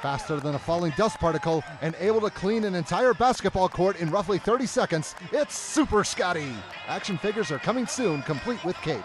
Faster than a falling dust particle and able to clean an entire basketball court in roughly 30 seconds, it's Super Scotty. Action figures are coming soon, complete with cape.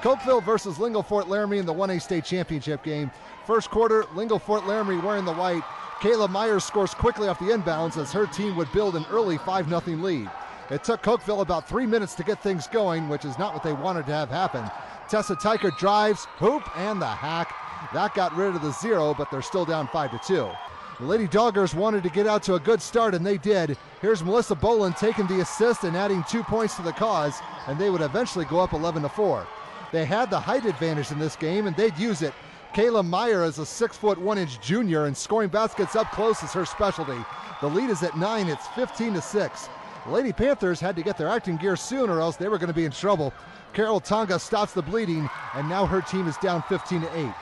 Cokeville versus Lingle-Ft Laramie in the 1A state championship game. First quarter, Lingle-Ft Laramie wearing the white. Kayla Myers scores quickly off the inbounds as her team would build an early 5-0 lead. It took Cokeville about 3 minutes to get things going, which is not what they wanted to have happen. Tessa Tykert drives, hoop, and the hack. That got rid of the 0, but they're still down 5-2. The Lady Doggers wanted to get out to a good start, and they did. Here's Melissa Boland taking the assist and adding 2 points to the cause, and they would eventually go up 11-4. They had the height advantage in this game, and they'd use it. Kayla Meyer is a 6'1" junior, and scoring baskets up close is her specialty. The lead is at 9. It's 15-6. The Lady Panthers had to get their acting gear soon, or else they were going to be in trouble. Carol Tonga stops the bleeding, and now her team is down 15-8.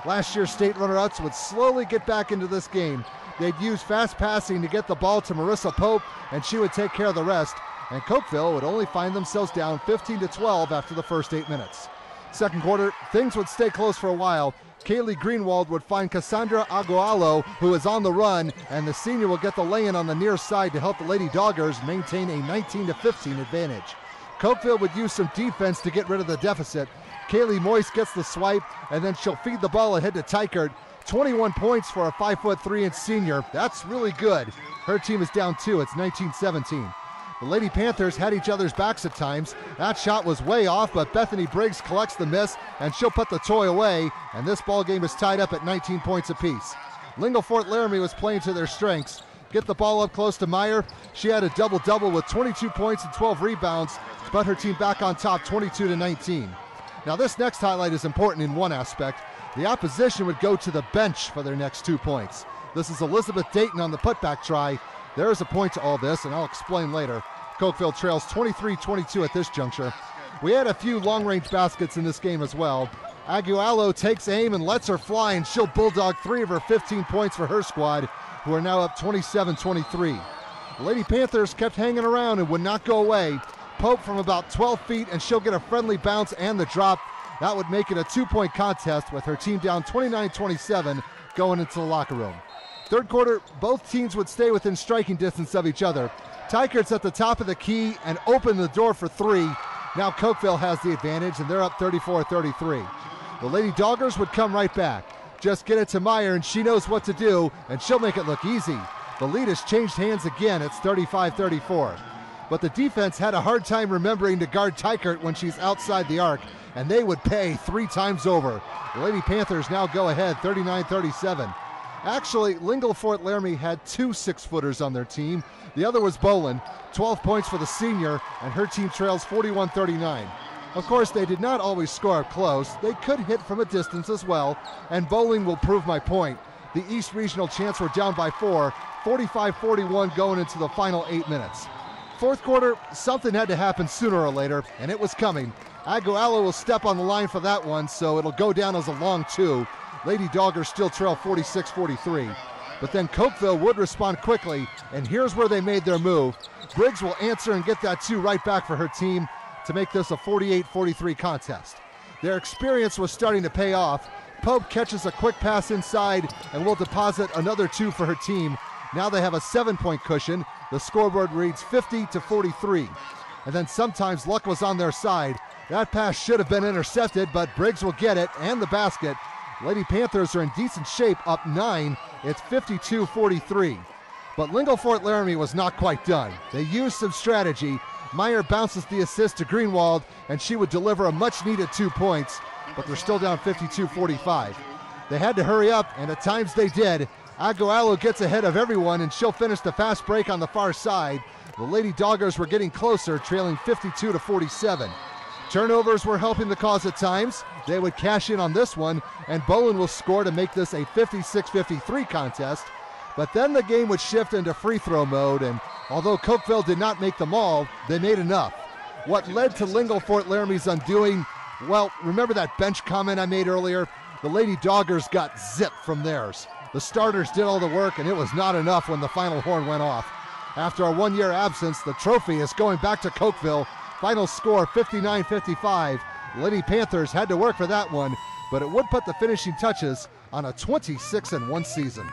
Last year's state runner-ups would slowly get back into this game. They'd use fast passing to get the ball to Marissa Pope, and she would take care of the rest. And Cokeville would only find themselves down 15-12 after the first 8 minutes. Second quarter, things would stay close for a while. Kaylee Greenwald would find Cassandra Agualo, who is on the run, and the senior will get the lay-in on the near side to help the Lady Doggers maintain a 19-15 advantage. Cokeville would use some defense to get rid of the deficit. Kaylee Moyce gets the swipe, and then she'll feed the ball ahead to Tykert. 21 points for a 5'3" senior. That's really good. Her team is down 2. It's 19-17. The Lady Panthers had each other's backs at times. That shot was way off, but Bethany Briggs collects the miss, and she'll put the toy away, and this ball game is tied up at 19 points apiece. Lingle-Ft Laramie was playing to their strengths. Get the ball up close to Meyer. She had a double-double with 22 points and 12 rebounds to put her team back on top 22-19. Now this next highlight is important in one aspect. The opposition would go to the bench for their next 2 points. This is Elizabeth Dayton on the putback try. There is a point to all this, and I'll explain later. Cokeville trails 23-22 at this juncture. We had a few long-range baskets in this game as well. Agualo takes aim and lets her fly, and she'll bulldog 3 of her 15 points for her squad, who are now up 27-23. The Lady Panthers kept hanging around and would not go away. Pope from about 12 feet, and she'll get a friendly bounce and the drop. That would make it a 2-point contest with her team down 29-27 going into the locker room. Third quarter, both teams would stay within striking distance of each other. Tykert's at the top of the key and open the door for 3. Now Cokeville has the advantage, and they're up 34-33. The Lady Doggers would come right back. Just get it to Meyer, and she knows what to do, and she'll make it look easy. The lead has changed hands again. It's 35-34. But the defense had a hard time remembering to guard Tykert when she's outside the arc, and they would pay 3 times over. The Lady Panthers now go ahead 39-37. Actually, Lingle-Ft Laramie had 2 6-footers on their team. The other was Boland, 12 points for the senior, and her team trails 41-39. Of course, they did not always score up close. They could hit from a distance as well, and bowling will prove my point. The East Regional Champs were down by 4, 45-41 going into the final 8 minutes. Fourth quarter, something had to happen sooner or later, and it was coming. Agualo will step on the line for that one, so it'll go down as a long 2. Lady Doggers still trail 46-43. But then Cokeville would respond quickly, and here's where they made their move. Briggs will answer and get that 2 right back for her team to make this a 48-43 contest. Their experience was starting to pay off. Pope catches a quick pass inside and will deposit another 2 for her team. Now they have a 7-point cushion. The scoreboard reads 50-43. And then sometimes luck was on their side. That pass should have been intercepted, but Briggs will get it and the basket. Lady Panthers are in decent shape, up 9. It's 52-43. But Lingle-Ft Laramie was not quite done. They used some strategy. Meyer bounces the assist to Greenwald, and she would deliver a much-needed 2 points, but they're still down 52-45. They had to hurry up, and at times they did. Agualo gets ahead of everyone, and she'll finish the fast break on the far side. The Lady Doggers were getting closer, trailing 52-47. Turnovers were helping the cause at times. They would cash in on this one, and Boland will score to make this a 56-53 contest. But then the game would shift into free throw mode, and although Cokeville did not make them all, they made enough. What led to Lingle-Ft Laramie's undoing? Well, remember that bench comment I made earlier? The Lady Doggers got zipped from theirs. The starters did all the work, and it was not enough when the final horn went off. After a 1-year absence, the trophy is going back to Cokeville. Final score 59-55. Lady Panthers had to work for that one, but it would put the finishing touches on a 26-1 season.